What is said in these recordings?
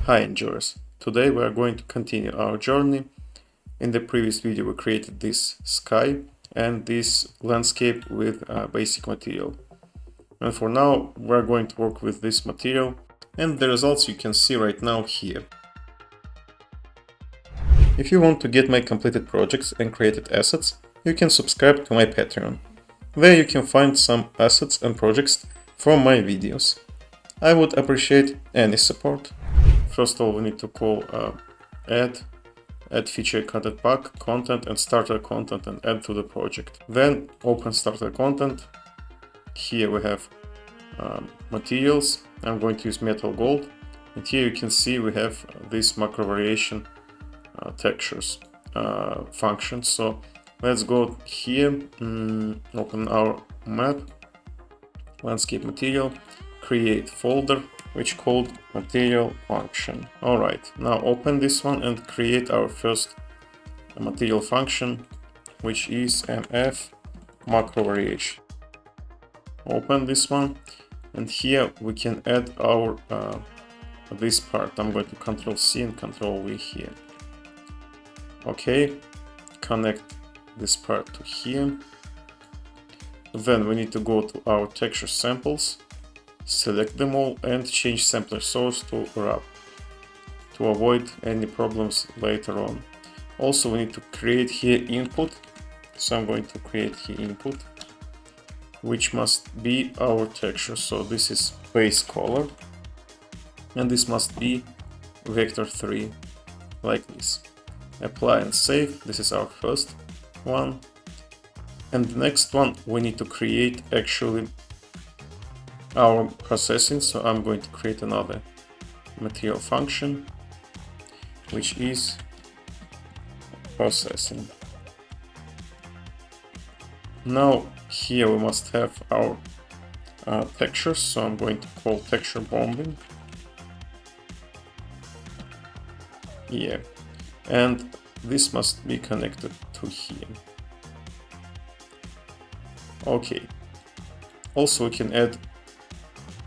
Hi enjoyers, today we are going to continue our journey. In the previous video we created this sky and this landscape with basic material. And for now we are going to work with this material and the results you can see right now here. If you want to get my completed projects and created assets, you can subscribe to my Patreon. There you can find some assets and projects from my videos. I would appreciate any support. First of all, we need to call add feature content pack, content and starter content and add to the project. Then open starter content. Here we have materials. I'm going to use metal gold. And here you can see we have this macro variation textures function. So let's go here, open our map, landscape material, create folder which called material function. Alright, now open this one and create our first material function, which is mf macro variation. Open this one and here we can add our this part. I'm going to Ctrl C and Ctrl V here. Okay, connect this part to here. Then we need to go to our texture samples, select them all and change sampler source to wrap to avoid any problems later on. Also we need to create here input, so I'm going to create here input, which must be our texture. So this is base color and this must be vector 3, like this. Apply and save. This is our first one, and the next one we need to create actually our processing. So I'm going to create another material function, which is processing. Now here we must have our textures, so I'm going to call texture bombing. Yeah, and this must be connected to here. Okay, also we can add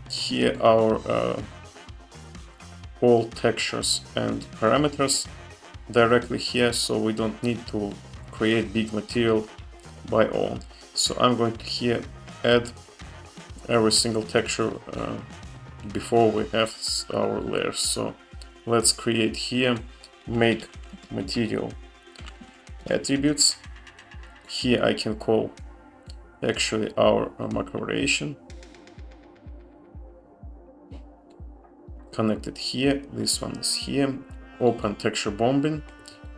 here our all textures and parameters directly here, so we don't need to create big material by own. So I'm going to here add every single texture before we have our layers. So let's create here make material attributes. Here I can call actually our macro variation. Connected here, this one is here. Open texture bombing,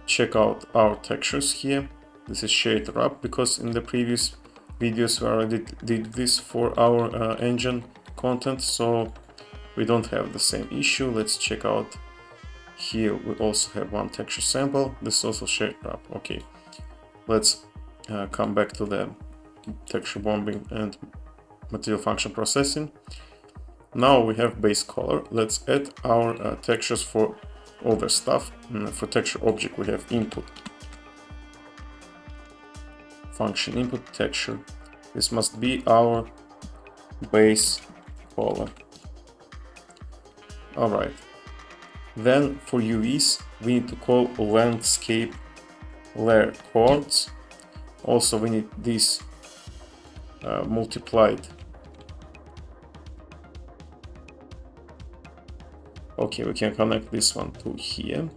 check out our textures here. This is shade wrap because in the previous videos we already did this for our engine content, so we don't have the same issue. Let's check out. Here we also have one texture sample. This is also shade wrap. Okay, let's come back to the texture bombing and material function processing. Now we have base color. Let's add our textures for all the stuff. For texture object we have input function, input texture. This must be our base color. Alright, then for UVs we need to call landscape layer chords. Also we need this multiplied. Okay, we can connect this one to here.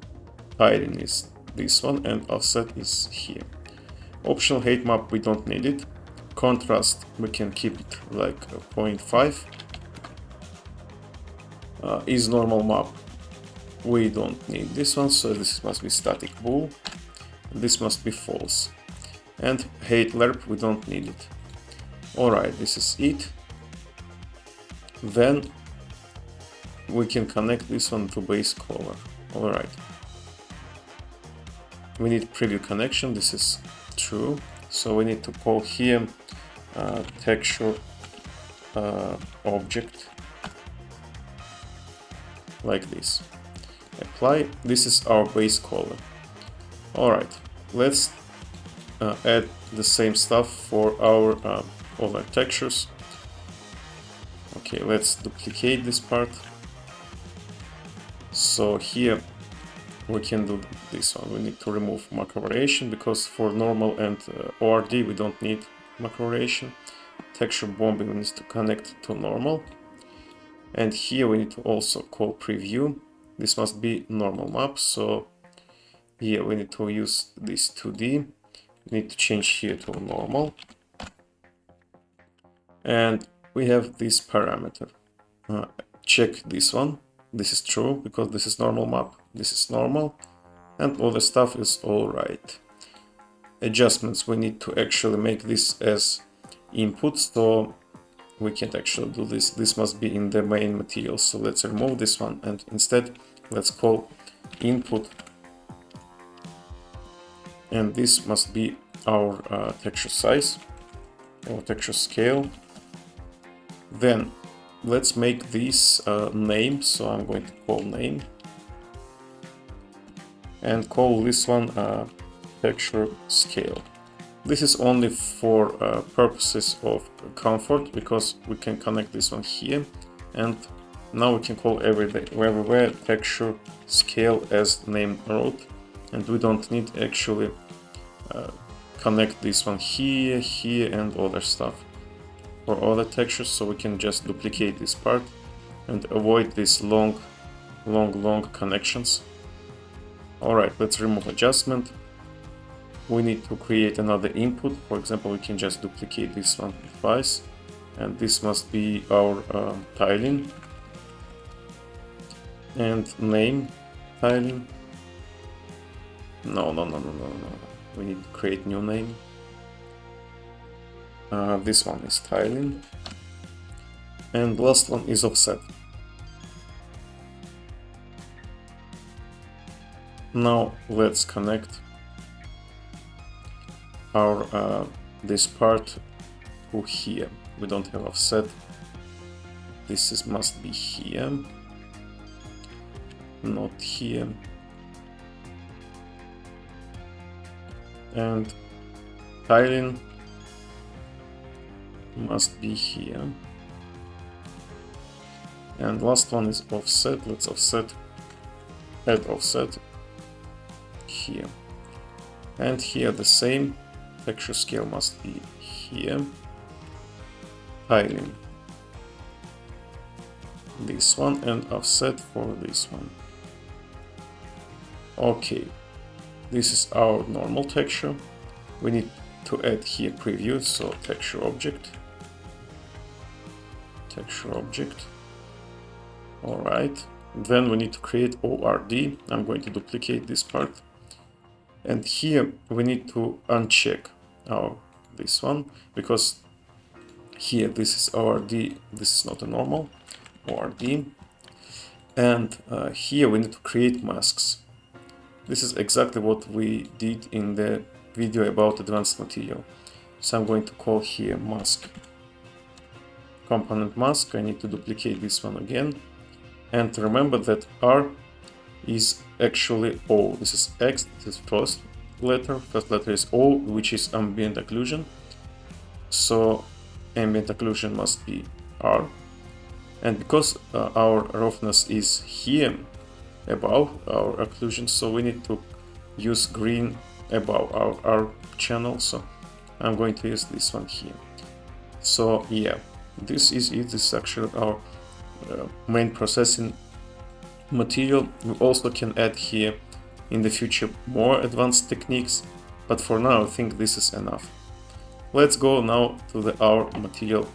Hiding is this one and offset is here. Optional height map, we don't need it. Contrast, we can keep it like 0.5. Is normal map, we don't need this one, so this must be static bool. This must be false. And height lerp, we don't need it. Alright, this is it. Then we can connect this one to base color. Alright. We need preview connection, this is true. So we need to call here texture object, like this. Apply, this is our base color. Alright, let's add the same stuff for our other textures. Okay, let's duplicate this part. So here we can do this one. We need to remove macro variation because for normal and ORD we don't need macro variation. Texture bombing needs to connect to normal. And here we need to also call preview. This must be normal map. So here we need to use this 2D. We need to change here to normal. And we have this parameter. Check this one. This is true because this is normal map. This is normal. And all the stuff is all right. Adjustments, we need to actually make this as input. So we can't actually do this. This must be in the main material. So let's remove this one and instead let's call input. And this must be our texture size or texture scale. Then let's make this name. So I'm going to call name and call this one texture scale. This is only for purposes of comfort because we can connect this one here, and now we can call everywhere texture scale as named root, and we don't need actually connect this one here, here, and other stuff for other textures. So we can just duplicate this part and avoid these long connections. All right, let's remove adjustment. We need to create another input. For example, we can just duplicate this one twice, and this must be our tiling and name tiling. No. We need to create new name. This one is tiling, and last one is offset. Now let's connect our this part to here. We don't have offset. This must be here, not here. And tiling must be here. And last one is offset. Let's offset, add offset here. And here the same. Texture scale must be here. Tiling this one and offset for this one. Okay, this is our normal texture. We need to add here preview, so texture object. All right, then we need to create ORD. I'm going to duplicate this part. And here we need to uncheck this one because here this is ORD, this is not a normal ORD. And here we need to create masks. This is exactly what we did in the video about advanced material. So I'm going to call here mask. Component mask, I need to duplicate this one again. And remember that R is actually O. This is X, this is first letter is O, which is ambient occlusion. So ambient occlusion must be R. And because our roughness is here above our occlusion, so we need to use green above our R channel. So I'm going to use this one here. So yeah, this is it. This is actually our main processing material. We also can add here in the future more advanced techniques, but for now I think this is enough. Let's go now to our material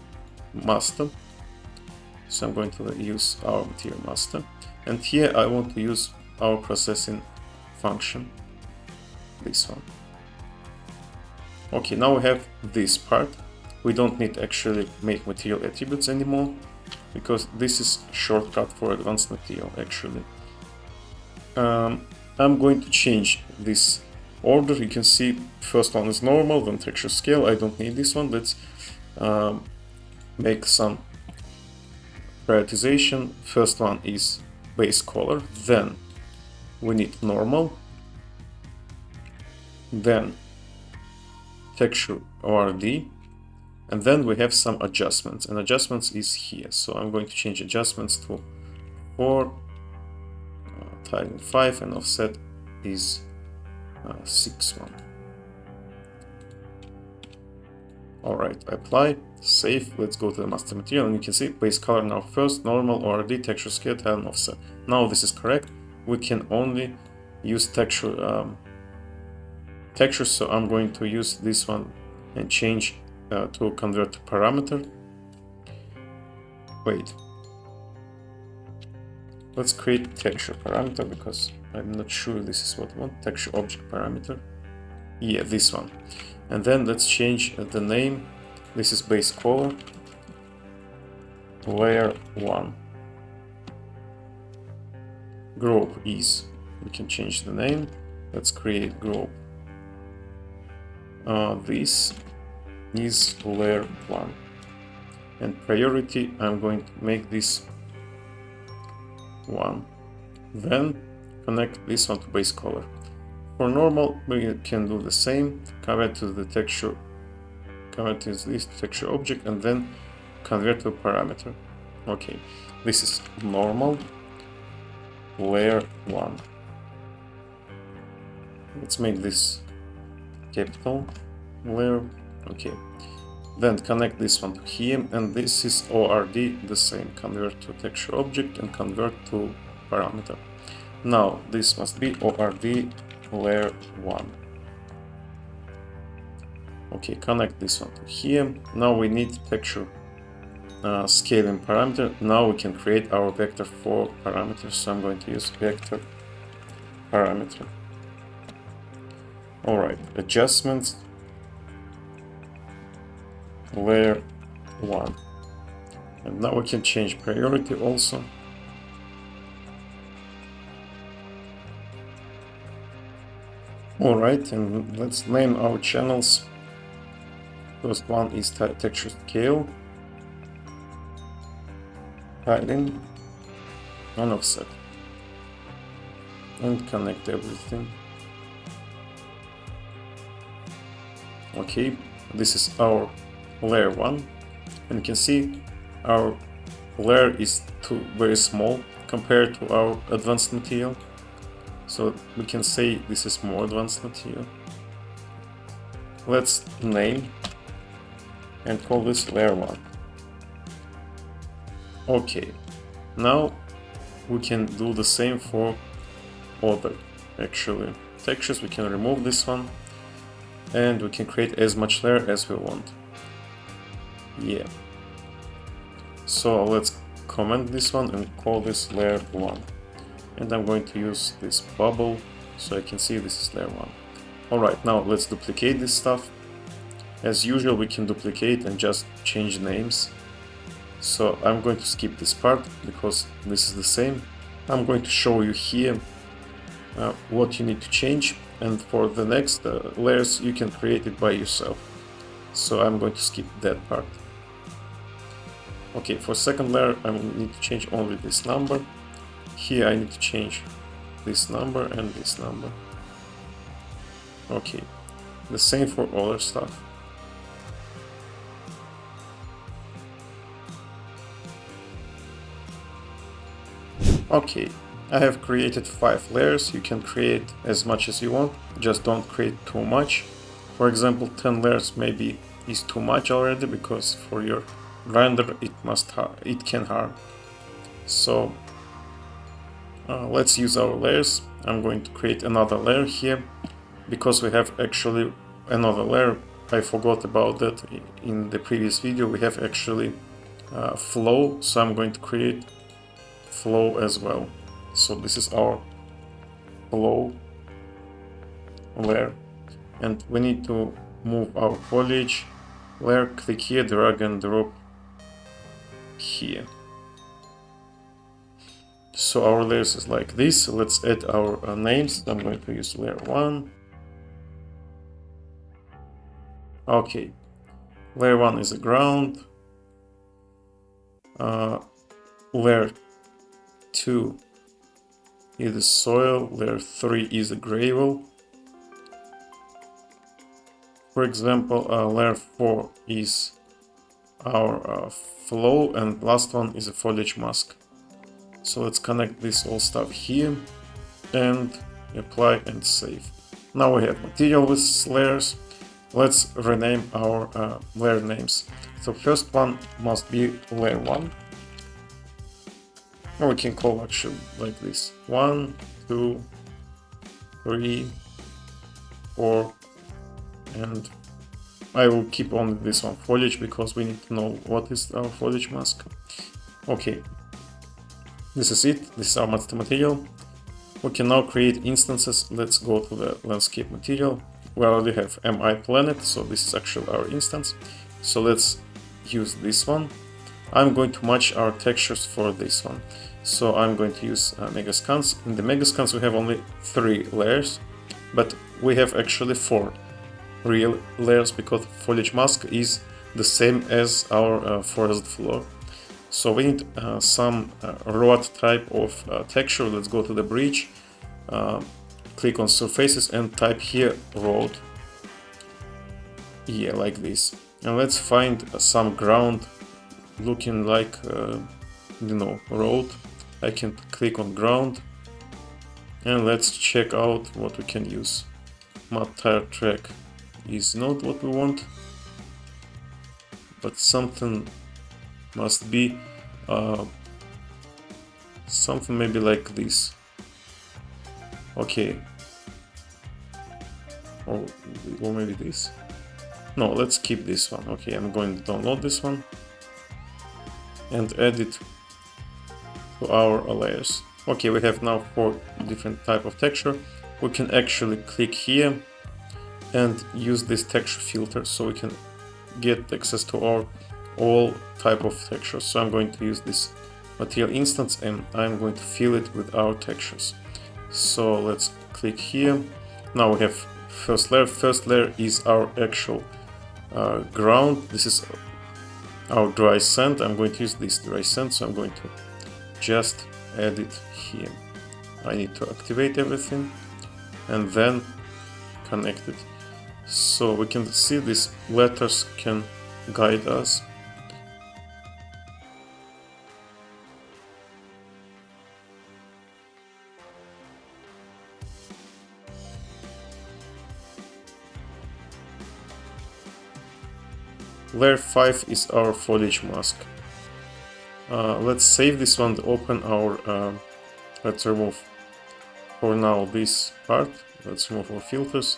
master. So I'm going to use our material master, and here I want to use our processing function, this one. Okay, now we have this part. We don't need actually make material attributes anymore, because this is shortcut for advanced material actually. I'm going to change this order. You can see first one is normal, then texture scale. I don't need this one. Let's make some prioritization. First one is base color, then we need normal, then texture ORD, and then we have some adjustments, and adjustments is here. So I'm going to change adjustments to 4 tiling 5 and offset is 6.1. Alright, apply, save, let's go to the master material, and you can see base color now first, normal, ORD, texture scale, tile, and offset. Now this is correct. We can only use texture, so I'm going to use this one and change to convert to parameter. Wait. Let's create texture parameter because I'm not sure this is what I want. Texture object parameter. Yeah, this one. And then let's change the name. This is base color. Layer 1. Group is. We can change the name. Let's create group. This is layer 1. And priority, I'm going to make this 1. Then connect this one to base color. For normal, we can do the same. Convert to the texture. Convert to this texture object and then convert to a parameter. Okay, this is normal. Layer 1. Let's make this capital layer. Okay. Then connect this one to here, and this is ORD, the same. Convert to texture object and convert to parameter. Now this must be ORD layer 1. Okay, connect this one to here. Now we need texture scaling parameter. Now we can create our vector for parameters. So I'm going to use vector parameter. Alright, adjustments. Layer 1. And now we can change priority also. Alright, and let's name our channels. First one is texture scale, tiling, and offset. And connect everything. Okay, this is our layer 1, and you can see our layer is very small compared to our advanced material. So we can say this is more advanced material. Let's name and call this layer 1. Okay, now we can do the same for other actually textures. We can remove this one and we can create as much layer as we want. Yeah. So let's comment this one and call this layer 1. And I'm going to use this bubble so I can see this is layer 1. Alright, now let's duplicate this stuff. As usual, we can duplicate and just change names. So I'm going to skip this part because this is the same. I'm going to show you here what you need to change, and for the next layers you can create it by yourself. So I'm going to skip that part. Okay, for second layer I need to change only this number. Here I need to change this number and this number. Okay, the same for other stuff. Okay, I have created 5 layers. You can create as much as you want, just don't create too much. For example, 10 layers maybe is too much already, because for your render it can harm. So let's use our layers. I'm going to create another layer here because we have actually another layer. I forgot about that in the previous video. We have actually flow, so I'm going to create flow as well. So this is our flow layer, and we need to move our foliage layer. Click here, drag and drop here. So our layers is like this. Let's add our names. I'm going to use layer 1. Okay, layer 1 is a ground. Layer 2 is the soil. Layer 3 is a gravel. For example, layer 4 is our flow, and last one is a foliage mask. So let's connect this all stuff here. and apply and save. Now we have material with layers. Let's rename our layer names. So first one must be layer 1. Or we can call actually like this: 1, 2, 3, 4, and I will keep on this one foliage because we need to know what is our foliage mask. Okay, this is it. This is our master material. We can now create instances. Let's go to the landscape material. We already have MI planet, so this is actually our instance. So let's use this one. I'm going to match our textures for this one. So I'm going to use megascans. In the megascans we have only 3 layers, but we have actually 4 real layers because foliage mask is the same as our forest floor. So we need some road type of texture. Let's go to the bridge, click on surfaces and type here road. Yeah, like this. And let's find some ground looking like road. I can click on ground and let's check out what we can use. Mud tire track is not what we want, but something must be something maybe like this. Okay, or maybe this. No, let's keep this one. Okay, I'm going to download this one and add it to our layers. Okay, we have now 4 different type of texture. We can actually click here and use this texture filter so we can get access to our all type of textures. So I'm going to use this material instance and I'm going to fill it with our textures. So let's click here. Now we have first layer. First layer is our actual ground. This is our dry sand. I'm going to use this dry sand, so I'm going to just add it here. I need to activate everything and then connect it. So we can see these letters can guide us. Layer 5 is our foliage mask. Let's save this one, open our, let's remove for now this part, let's remove our filters,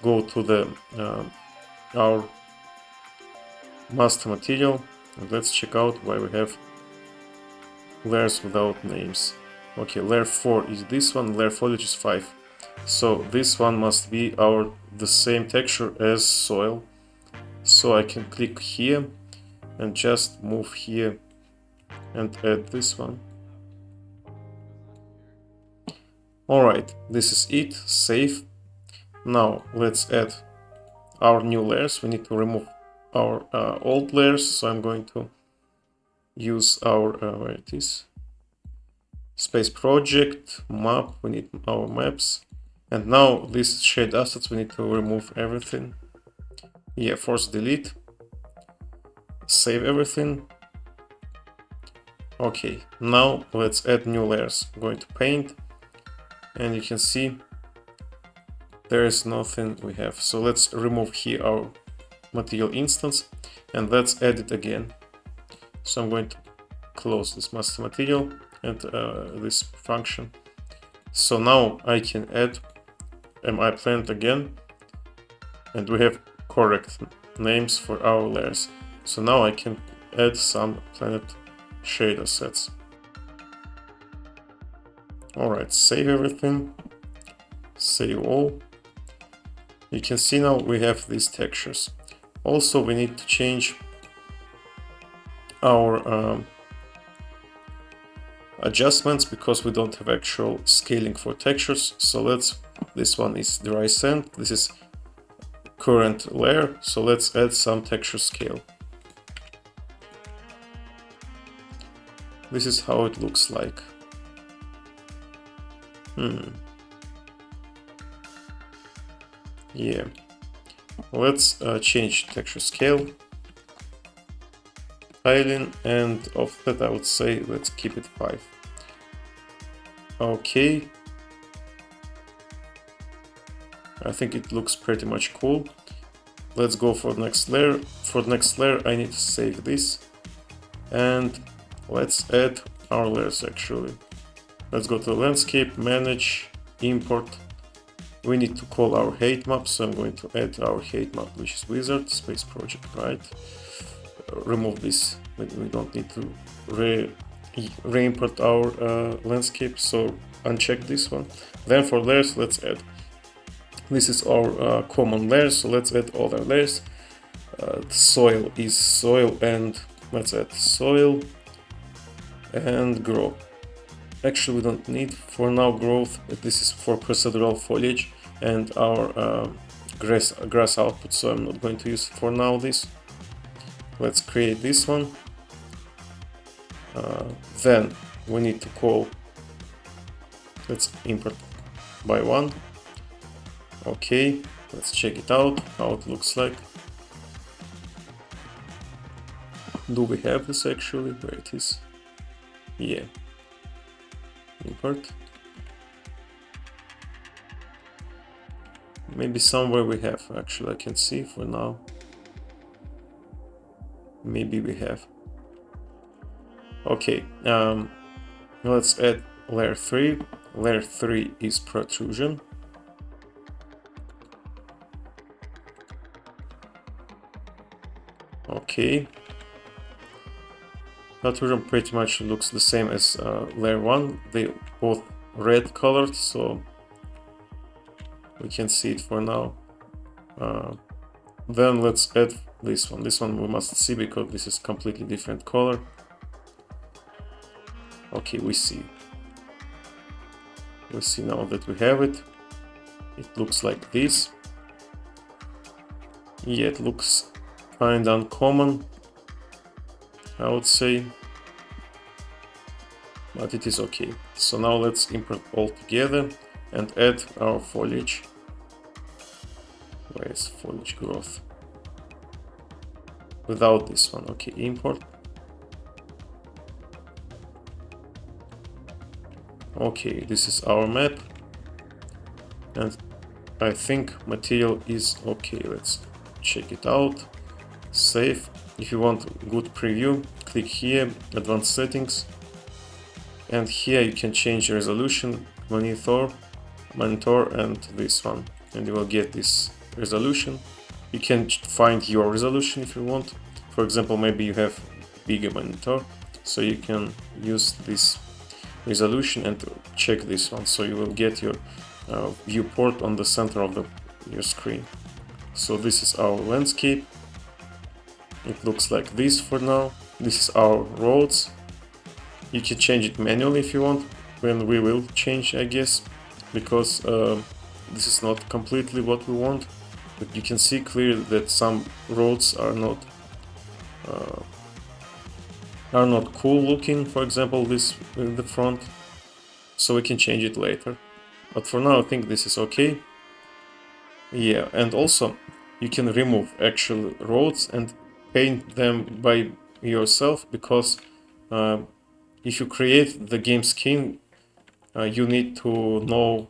go to the our master material and let's check out why we have layers without names. Okay, layer 4 is this one, layer foliage is 5. So this one must be the same texture as soil. So I can click here and just move here and add this one. Alright, this is it, save. Now let's add our new layers. We need to remove our old layers, so I'm going to use our, where it is, space project, map, we need our maps. And now these shade assets, we need to remove everything. Yeah, force delete, save everything. Okay, now let's add new layers. I'm going to paint and you can see there is nothing we have. So let's remove here our material instance and let's add it again. So I'm going to close this master material and this function. So now I can add MI planet again and we have correct names for our layers. So now I can add some planet shade assets. Alright, save everything, save all. You can see now we have these textures. Also we need to change our adjustments because we don't have actual scaling for textures. So this one is dry sand, this is current layer, so let's add some texture scale. This is how it looks like. Yeah, let's change texture scale, tiling, and offset I would say let's keep it 5. Okay, I think it looks pretty much cool. Let's go for the next layer. For the next layer, I need to save this. And let's add our layers actually. Let's go to landscape, manage, import. We need to call our height map, so I'm going to add our height map, which is wizard space project, right? Remove this. We don't need to re-import our landscape, so uncheck this one. Then for layers, let's add. This is our common layers, so let's add other layers. Soil is soil, and let's add soil and grow. Actually, we don't need for now growth. This is for procedural foliage and our grass output, so I'm not going to use for now this. Let's create this one. Then we need to call, let's import by one. Okay, let's check it out, how it looks like. Do we have this actually? Where it is? Yeah. Import. Maybe somewhere we have, actually I can see for now. Maybe we have. Okay, let's add layer 3. Layer 3 is protrusion. Okay. Protrusion pretty much looks the same as layer 1. They both red colored, so we can see it for now. Then let's add this one. This one we must see because this is completely different color. Okay, we see. We see now that we have it. It looks like this. Yeah, it looks kind of uncommon, I would say, but it is okay. So now let's import all together and add our foliage. Where is foliage growth? Without this one. Okay, import. Okay, this is our map, and I think material is okay. Let's check it out. Save. If you want good preview, click here, advanced settings, and here you can change resolution, monitor, and this one, and you will get this resolution. You can find your resolution if you want. For example, maybe you have bigger monitor, so you can use this resolution and check this one, so you will get your viewport on the center of your screen. So this is our landscape. It looks like this for now. This is our roads. You can change it manually if you want, when we will change, I guess, because this is not completely what we want. But you can see clearly that some roads are not cool looking. For example, this in the front, so we can change it later. But for now, I think this is okay. Yeah, and also you can remove actual roads and paint them by yourself, because if you create the game skin, you need to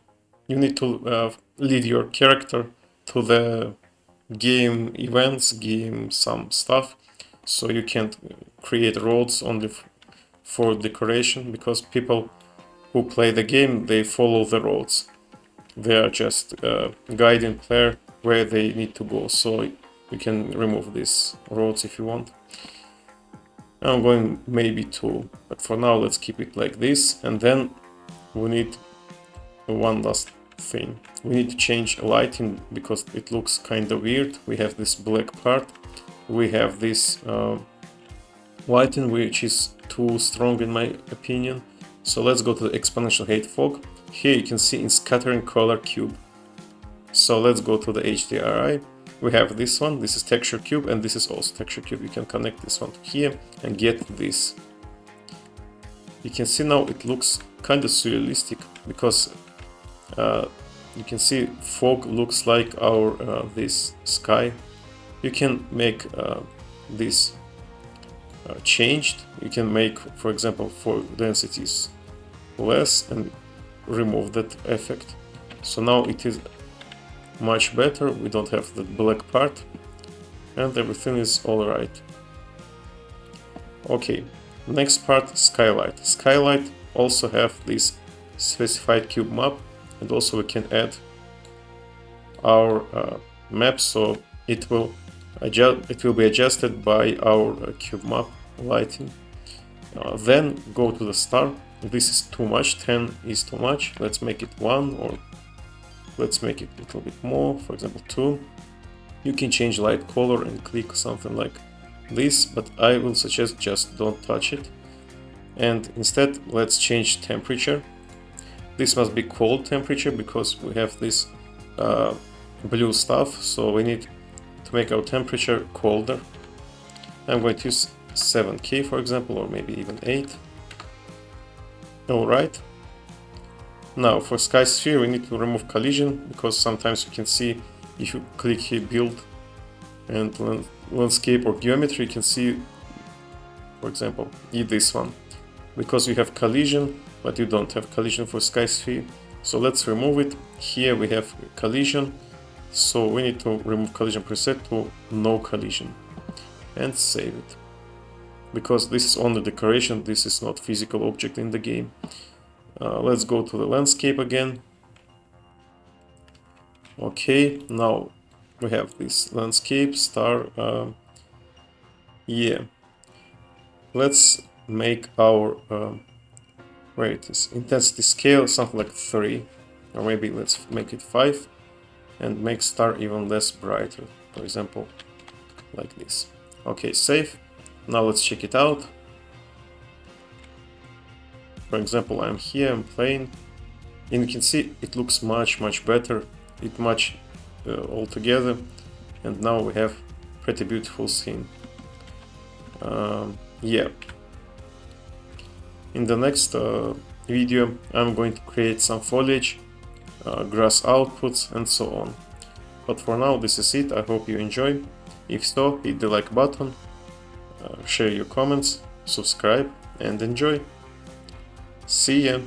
lead your character to the game events, game some stuff, so you can't create roads only for decoration, because people who play the game, they follow the roads. They are just guiding player where they need to go, so you can remove these roads if you want. I'm going maybe 2, but for now let's keep it like this. And then we need one last thing. We need to change lighting because it looks kind of weird. We have this black part, we have this lighting which is too strong in my opinion. So let's go to the exponential height fog. Here you can see in scattering color cube. So let's go to the HDRI. We have this one, this is texture cube, and this is also texture cube. You can connect this one to here and get this. You can see now it looks kind of surrealistic, because you can see fog looks like our this sky. You can make this changed. You can make, for example, for densities less and remove that effect. So now it is much better. We don't have the black part, and everything is alright. Okay, next part, skylight. Skylight also have this specified cube map, and also we can add our map, so it will be adjusted by our cube map lighting. Then go to the star. This is too much, 10 is too much. Let's make it 1, or let's make it a little bit more, for example 2. You can change light color and click something like this, but I will suggest just don't touch it. And instead let's change temperature. This must be cold temperature because we have this blue stuff, so we need to make our temperature colder. I'm going to use 7K for example, or maybe even 8. Alright. Now for sky sphere we need to remove collision, because sometimes you can see if you click here build and landscape or geometry, you can see, for example, this one, because we have collision but you don't have collision for sky sphere. So let's remove it. Here we have collision, so we need to remove collision preset to no collision and save it, because this is only decoration, this is not physical object in the game. Let's go to the landscape again. Okay, now we have this landscape star. Yeah, let's make our where it is, intensity scale something like 3, or maybe let's make it 5 and make star even less brighter, for example like this. Okay, save. Now let's check it out. For example, I'm here, I'm playing, and you can see it looks much better, it much all together, and now we have pretty beautiful scene. Yeah. In the next video I'm going to create some foliage, grass outputs and so on. But for now this is it. I hope you enjoy. If so, hit the like button, share your comments, subscribe and enjoy. See ya!